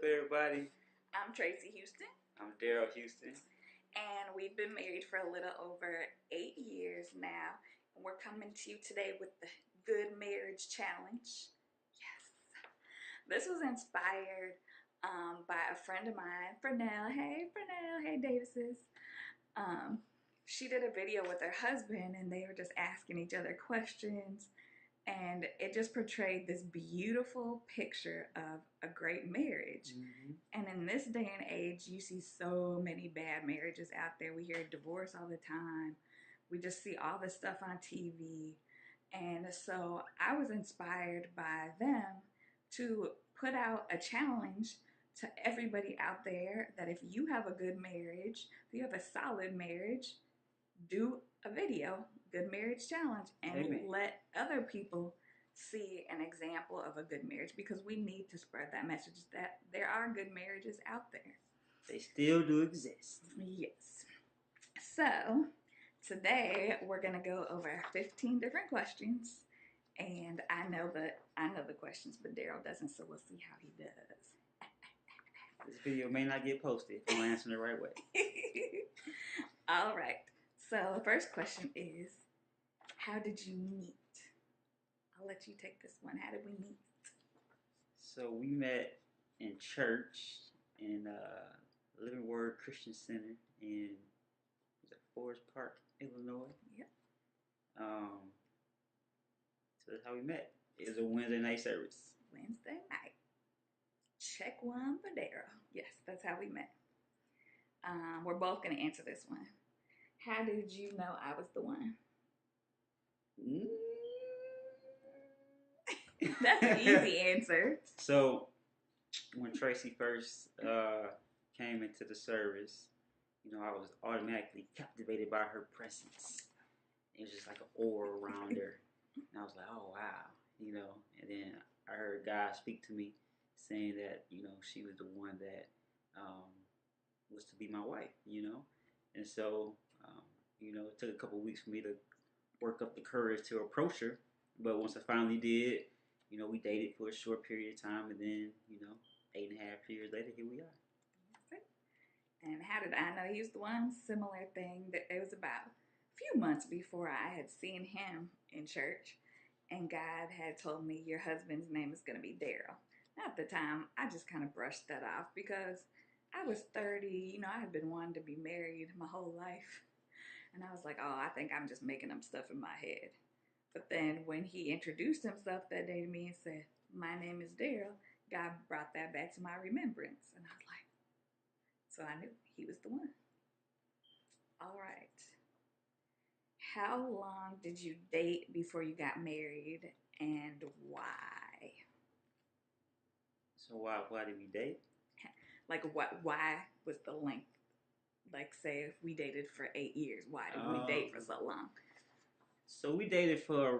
everybody? I'm Tracy Houston. I'm Daryl Houston. And we've been married for a little over 8 years now. And we're coming to you today with the Good Marriage Challenge. Yes. This was inspired by a friend of mine, Fernell. Hey, Fernell. Hey, Davises. She did a video with her husband, and they were just asking each other questions. And it just portrayed this beautiful picture of a great marriage. Mm-hmm. And in this day and age, you see so many bad marriages out there. We hear divorce all the time. We just see all this stuff on TV. And so I was inspired by them to put out a challenge to everybody out there that if you have a good marriage, if you have a solid marriage, do a video, Good Marriage Challenge, and let other people see an example of a good marriage, because we need to spread that message that there are good marriages out there. They still do exist. Yes. So today we're going to go over 15 different questions, and I know the questions, but Daryl doesn't, so we'll see how he does. This video may not get posted if I'm answering the right way. All right. So the first question is, how did you meet? I'll let you take this one. How did we meet? So we met in church in Living Word Christian Center in Forest Park, Illinois. Yep. So that's how we met. It was a Wednesday night service. Wednesday night. Check one for Daryl. Yes, that's how we met. We're both going to answer this one. How did you know I was the one? That's an easy answer. So, when Tracy first came into the service, I was automatically captivated by her presence. It was just like an aura around her. And I was like, oh, wow. And then I heard God speak to me saying that, she was the one that was to be my wife, And so, it took a couple of weeks for me to work up the courage to approach her. But once I finally did, we dated for a short period of time. And then, 8.5 years later, here we are. And how did I know he was the one? Similar thing. That it was about a few months before I had seen him in church. And God had told me, your husband's name is going to be Daryl. Now, at the time, I just kind of brushed that off because I was 30. I had been wanting to be married my whole life. And I was like, oh, I think I'm just making up stuff in my head. But then when he introduced himself that day to me and said, my name is Daryl, God brought that back to my remembrance. And I was like, so I knew he was the one. All right. How long did you date before you got married, and why? So why did we date? Like, why was the length? Like, say if we dated for 8 years, why did we date for so long? So we dated for a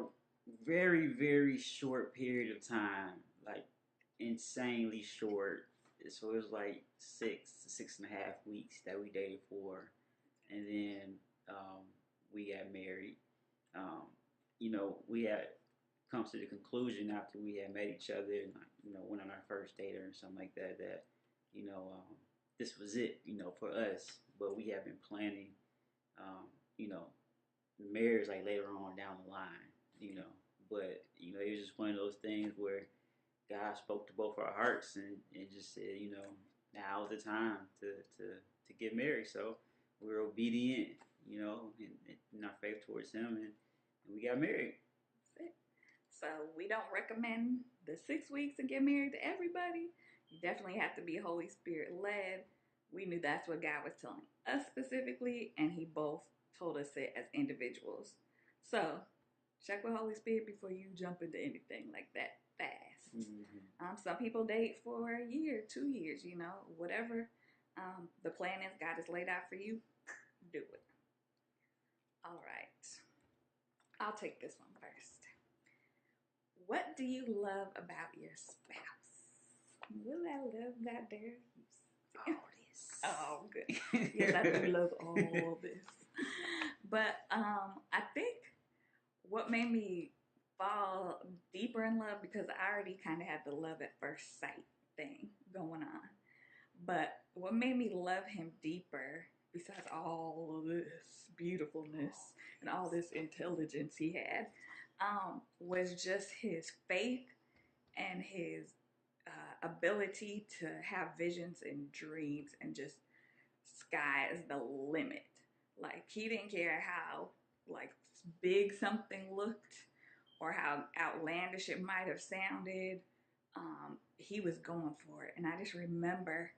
very, very short period of time, like insanely short. So it was like 6 to 6.5 weeks that we dated for, and then we got married. We had come to the conclusion after we had met each other and went on our first date or something like that this was it, for us. But we have been planning, marriage like later on down the line, But it was just one of those things where God spoke to both our hearts and just said, now's the time to get married. So we were obedient, in our faith towards Him, and we got married. That's it. So we don't recommend the 6 weeks and get married to everybody. You definitely have to be Holy Spirit led. We knew that's what God was telling us specifically, and He both told us it as individuals. So check with Holy Spirit before you jump into anything like that fast. Mm-hmm. Some people date for a year, 2 years, whatever the plan is God has laid out for you, do it. All right. I'll take this one first. What do you love about your spouse? Will I love that there? All this. Oh, good. Yes, I do love all this. But I think what made me fall deeper in love, because I already kind of had the love at first sight thing, going on. But what made me love him deeper, besides all of this beautifulness and all this intelligence he had, was just his faith and his ability to have visions and dreams and just sky is the limit. Like he didn't care how like big something looked or how outlandish it might have sounded. He was going for it, and I just remember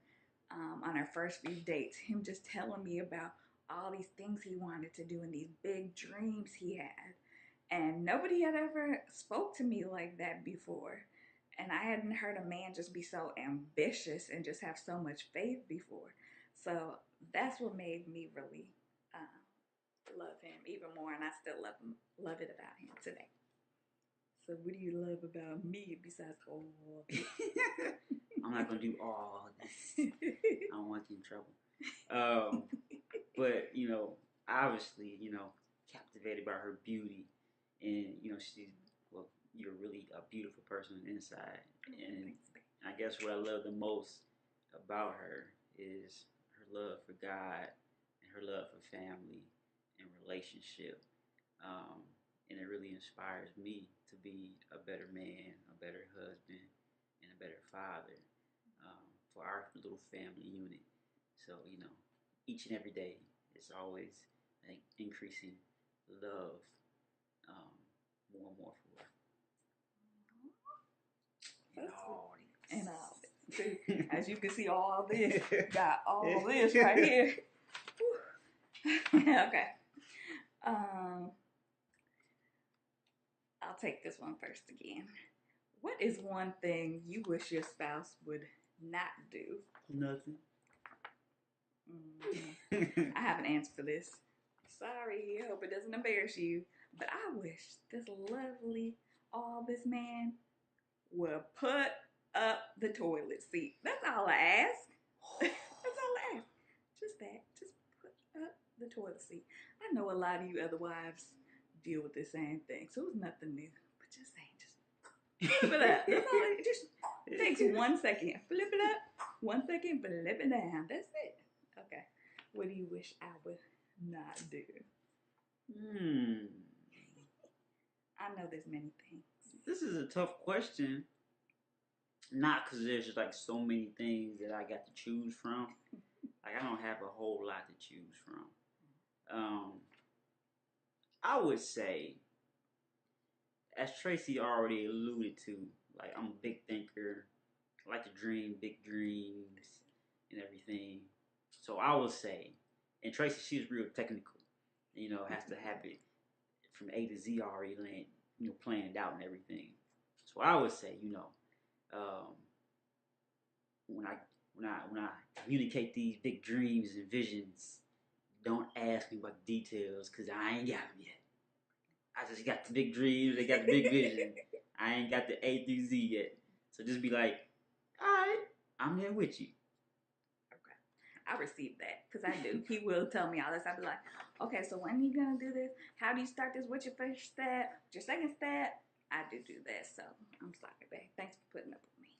on our first few dates, him just telling me about all these things he wanted to do and these big dreams he had. And nobody had ever spoke to me like that before. And I hadn't heard a man just be so ambitious and just have so much faith before. So that's what made me really love him even more, and I still love it about him today. So what do you love about me besides all this? I'm not gonna do all this. I don't want you in trouble. But you know, obviously, you know, captivated by her beauty, and you know, you're really a beautiful person inside. And I guess what I love the most about her is her love for God and her love for family and relationship. And it really inspires me to be a better man, a better husband, and a better father for our little family unit. So, you know, each and every day it's always like increasing love more and more for her. And all this. See, as you can see, all this, got all this right here. Okay. I'll take this one first again. What is one thing you wish your spouse would not do? Nothing. Mm-hmm. I have an answer for this. Sorry, I hope it doesn't embarrass you, but I wish this lovely, all this man would put up the toilet seat. That's all I ask. That's all I ask. Just that. Just put up the toilet seat. I know a lot of you other wives deal with the same thing, so it's nothing new. But just saying, just flip it up. That's all it just takes 1 second. Flip it up. 1 second, flip it down. That's it. Okay. What do you wish I would not do? I know there's many things. This is a tough question. Not because there's just like so many things that I got to choose from. Like I don't have a whole lot to choose from. I would say, as Tracy already alluded to, like I'm a big thinker. I like to dream big dreams and everything. So I would say, and Tracy, she's real technical. You know, has to have it from A to Z already, you know, planned out and everything. So I would say, you know, when I communicate these big dreams and visions, don't ask me about the details because I ain't got them yet. I just got the big dreams, I got the big vision. I ain't got the A through Z yet. So just be like, all right, I'm there with you. Okay, I received that because I do. He will tell me all this. I'll be like, okay, so when are you gonna do this? How do you start this? What's your first step? What's your second step? I do that, so I'm sorry, babe. Thanks for putting up with me.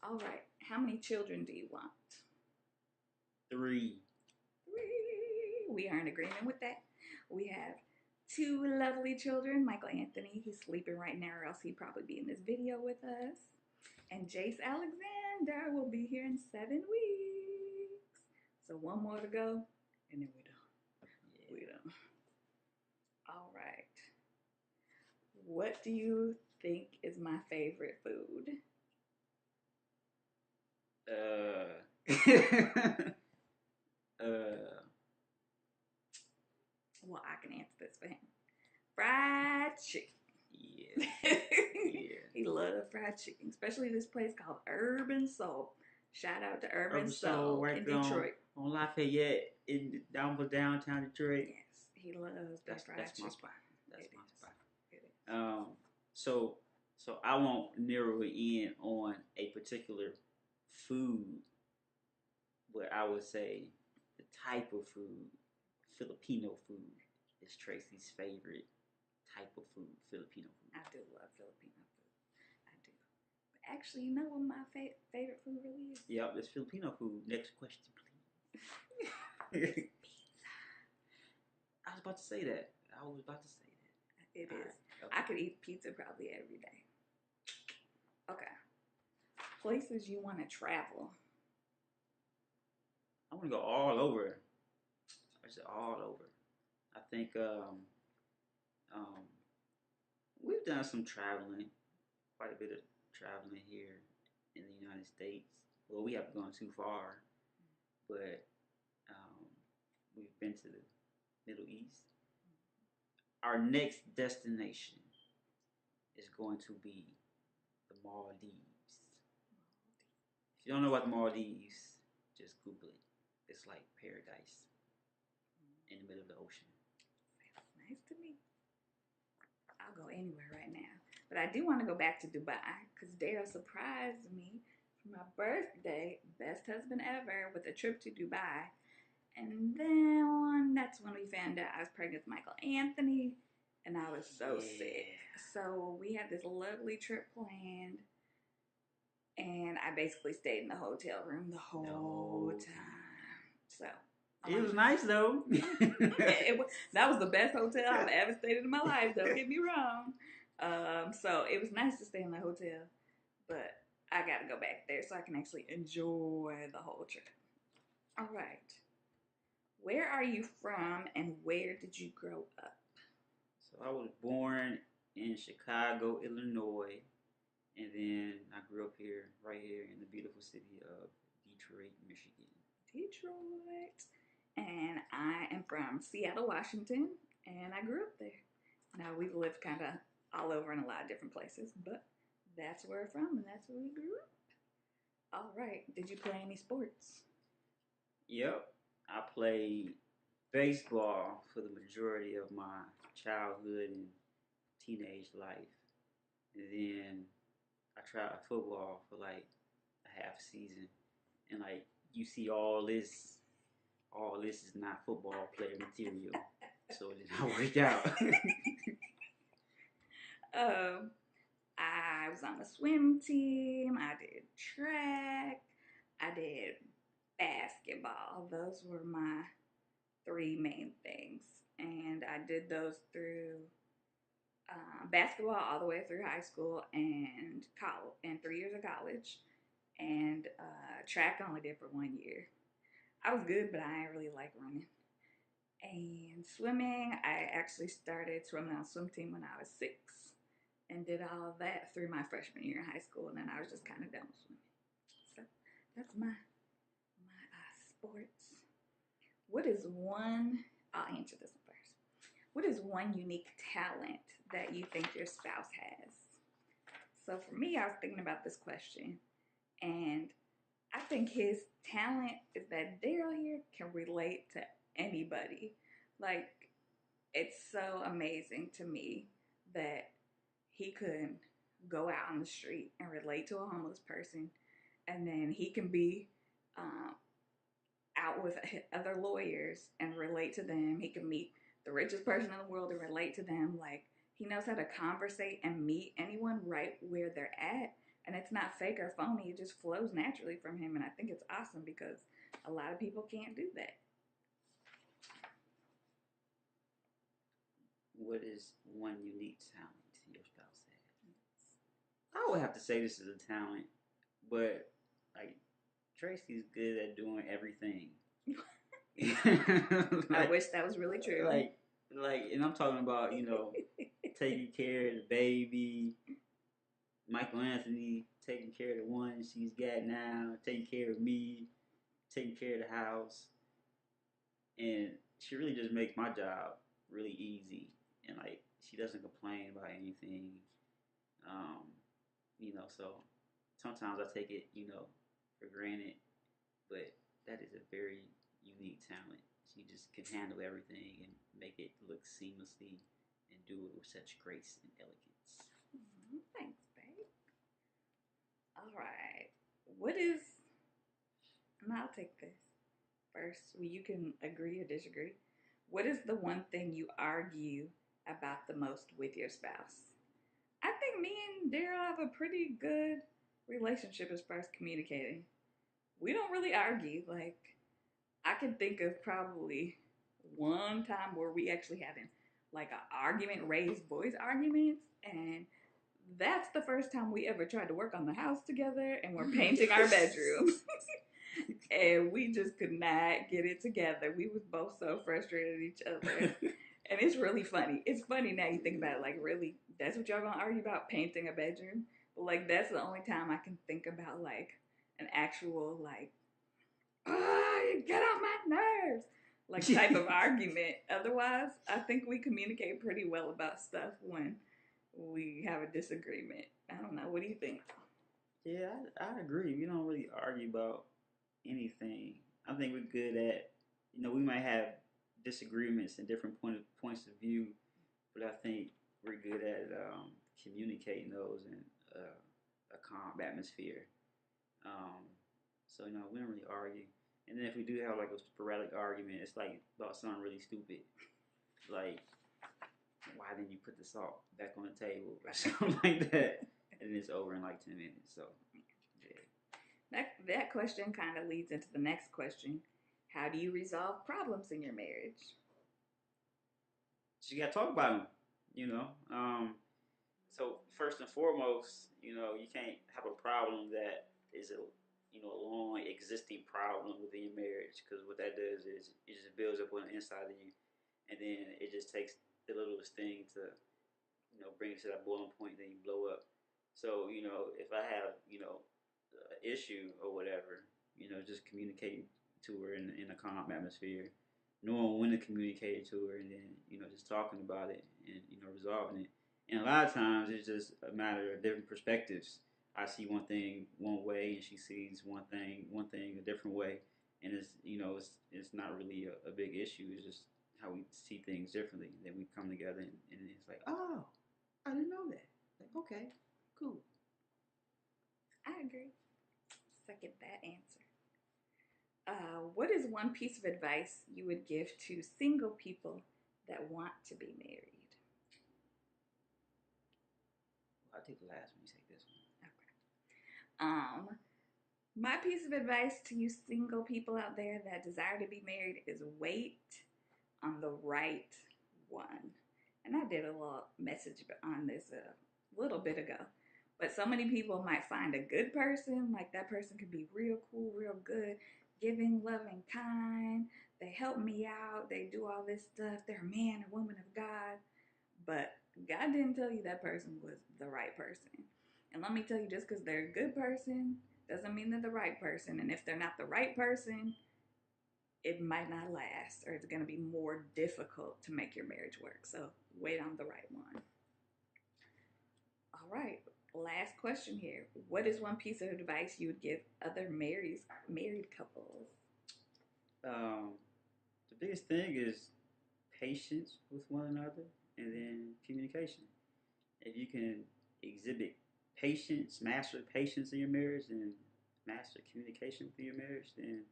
All right, how many children do you want? 3. We are in agreement with that. We have 2 lovely children. Michael Anthony, he's sleeping right now, or else he'd probably be in this video with us. And Jace Alexander will be here in 7 weeks. So 1 more to go, and then we're done. Yeah. We're done. All right. What do you think is my favorite food? Well, I can answer this for him. Fried chicken. Yeah. Yeah. He loves fried chicken, especially this place called Urban Soul. Shout out to Urban Soul right in Detroit. On Lafayette, in downtown Detroit. Yes, he loves that fried chicken. That's my spot. That's my spot. It is. So I won't narrow it in on a particular food, but I would say the type of food, Filipino food, is Tracy's favorite type of food, Filipino food. I do love Filipino food. I do. But Actually, you know what my favorite food really is? Yep, it's Filipino food. Next question, please. Pizza. I was about to say that. I was about to say that. It All is. right, okay. I could eat pizza probably every day. Okay. Places you want to travel. I want to go all over. I said all over. I think um, we've done some traveling, quite a bit of traveling here in the United States. Well, we haven't gone too far, but um, we've been to the Middle East. Our next destination is going to be the Maldives. If you don't know what the Maldives, just Google it. It's like paradise in the middle of the ocean. Sounds nice to me. I'll go anywhere right now. But I do want to go back to Dubai because Dale surprised me for my birthday, best husband ever, with a trip to Dubai. And then that's when we found out I was pregnant with Michael Anthony, and I was so sick. So we had this lovely trip planned, and I basically stayed in the hotel room the whole time. So it was nice though. That was the best hotel I've ever stayed in my life. Don't get me wrong. So it was nice to stay in the hotel, but I got to go back there so I can actually enjoy the whole trip. All right. Where are you from and where did you grow up? So I was born in Chicago, Illinois, and then I grew up here, right here in the beautiful city of Detroit, Michigan. Detroit. And I am from Seattle, Washington, and I grew up there. Now, we've lived kind of all over in a lot of different places, but that's where we're from and that's where we grew up. All right. Did you play any sports? Yep. I played baseball for the majority of my childhood and teenage life. And then I tried football for like a half season. And like you see all this is not football player material. So it did not work out. I was on the swim team. I did track. I did basketball. Those were my three main things. And I did those through basketball all the way through high school and college, and 3 years of college. And track I only did for 1 year. I was good, but I didn't really like running. And swimming, I actually started swimming on a swim team when I was 6 and did all of that through my freshman year in high school, and then I was just kind of done with swimming. So that's my sports. What is one, I'll answer this one first. What is one unique talent that you think your spouse has? So for me, I was thinking about this question, and I think his talent is that Daryl here can relate to anybody. Like, it's so amazing to me that he could go out on the street and relate to a homeless person, and then he can be out with other lawyers and relate to them. He can meet the richest person in the world and relate to them. Like, he knows how to conversate and meet anyone right where they're at, and it's not fake or phony. It just flows naturally from him, and I think it's awesome because a lot of people can't do that. What is one unique talent your spouse has? I would have to say this is a talent, but like Tracy's good at doing everything. I wish that was really true. And I'm talking about, taking care of the baby, Michael Anthony taking care of the one she's got now, taking care of me, taking care of the house, and she really just makes my job really easy. And like she doesn't complain about anything, So sometimes I take it, for granted, but that is a very unique talent. She just can handle everything and make it look seamlessly and do it with such grace and elegance. Thanks, babe. All right. And I'll take this first. Well, you can agree or disagree. What is the one thing you argue about the most with your spouse? I think me and Daryl have a pretty good relationship is first communicating. We don't really argue. Like, I can think of probably one time where we actually had like an argument, raised voice arguments, and that's the first time we ever tried to work on the house together, and we're painting our bedroom. And we just could not get it together. We was both so frustrated at each other. And it's really funny. It's funny now you think about it, like, really, that's what y'all gonna argue about, painting a bedroom? But, like, that's the only time I can think about, like, an actual, like, you get on my nerves, like, type of argument. Otherwise, I think we communicate pretty well about stuff when we have a disagreement. I don't know. What do you think? Yeah, I agree. We don't really argue about anything. I think we're good at, we might have disagreements and different points of view, but I think we're good at communicating those in a calm atmosphere. So we don't really argue. And then if we do have like a sporadic argument, it's like about something really stupid, like why didn't you put the salt back on the table or something like that, and it's over in like 10 minutes. So yeah. That question kind of leads into the next question. How do you resolve problems in your marriage? So you gotta talk about them, So first and foremost, you can't have a problem that is a long existing problem within your marriage, because what that does is it just builds up on the inside of you, and then it just takes the littlest thing to bring it to that boiling point, then you blow up. So if I have an issue or whatever, just communicate to her in a calm atmosphere, knowing when to communicate it to her, and then just talking about it and resolving it. And a lot of times it's just a matter of different perspectives. I see one thing one way, and she sees one thing a different way, and it's not really a big issue. It's just how we see things differently. Then we come together, and it's like, oh, I didn't know that. Like, okay, cool. I agree. Second that answer. What is one piece of advice you would give to single people that want to be married? I'll take the last one. You take this one. Okay. My piece of advice to you single people out there that desire to be married is wait on the right one. And I did a little message on this a little bit ago. But so many people might find a good person, like that person could be real cool, real good, giving, loving, kind. They help me out. They do all this stuff. They're a man or woman of God. But God didn't tell you that person was the right person. And let me tell you, just because they're a good person doesn't mean they're the right person. And if they're not the right person, it might not last, or it's going to be more difficult to make your marriage work. So wait on the right one. All right. Last question here. What is one piece of advice you would give other married couples? The biggest thing is patience with one another, and then communication. If you can exhibit patience, master patience in your marriage, and master communication through your marriage, then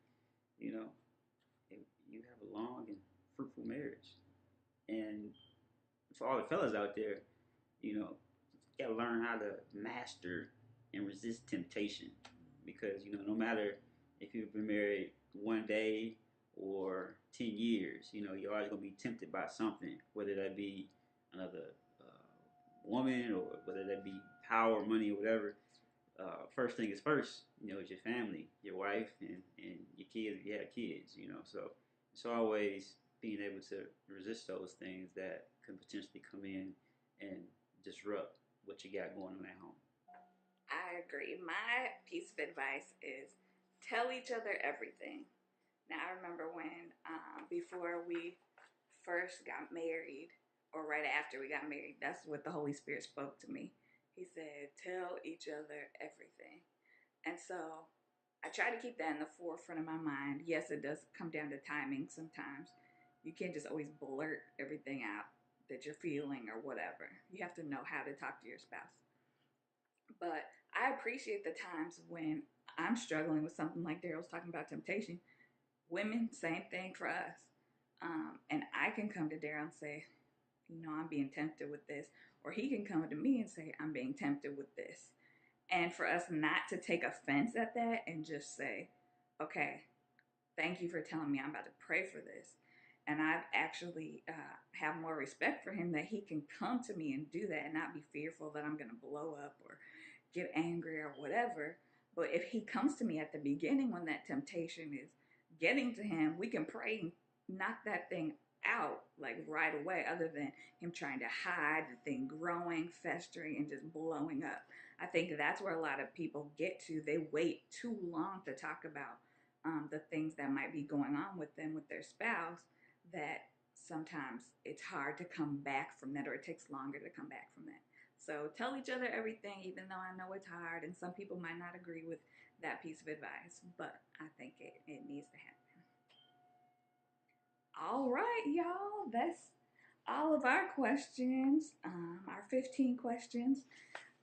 you have a long and fruitful marriage. And for all the fellas out there, you gotta learn how to master and resist temptation, because no matter if you've been married one day or 10 years, you're always gonna be tempted by something, whether that be another woman, or whether that be power, money, or whatever. First thing is first. It's your family, your wife, and your kids if you have kids. So it's always being able to resist those things that can potentially come in and disrupt what you got going on at home. I agree. My piece of advice is tell each other everything. Now, I remember when, before we first got married, or right after we got married, that's what the Holy Spirit spoke to me. He said, tell each other everything. And so I try to keep that in the forefront of my mind. Yes, it does come down to timing sometimes. You can't just always blurt everything out that you're feeling or whatever. You have to know how to talk to your spouse. But I appreciate the times when I'm struggling with something like Daryl's talking about temptation. Women, same thing for us. And I can come to Daryl and say, I'm being tempted with this. Or he can come to me and say, I'm being tempted with this. And for us not to take offense at that and just say, okay, thank you for telling me I'm about to pray for this. And I've actually have more respect for him that he can come to me and do that and not be fearful that I'm going to blow up or get angry or whatever. But if he comes to me at the beginning when that temptation is getting to him, we can pray and knock that thing out like right away, other than him trying to hide the thing growing, festering, and just blowing up. I think that's where a lot of people get to. They wait too long to talk about the things that might be going on with them with their spouse, that sometimes it's hard to come back from that, or it takes longer to come back from that. So tell each other everything, even though I know it's hard and some people might not agree with that piece of advice, but I think it needs to happen. All right, y'all, that's all of our questions, our 15 questions.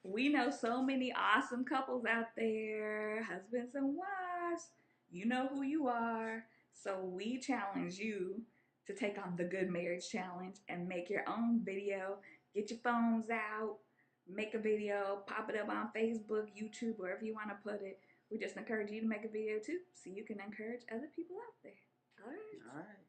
We know so many awesome couples out there, husbands and wives. You know who you are. So we challenge you to take on the Good Marriage Challenge and make your own video. Get your phones out, make a video, pop it up on Facebook, YouTube, wherever you want to put it. We just encourage you to make a video too, so you can encourage other people out there. All right. All right.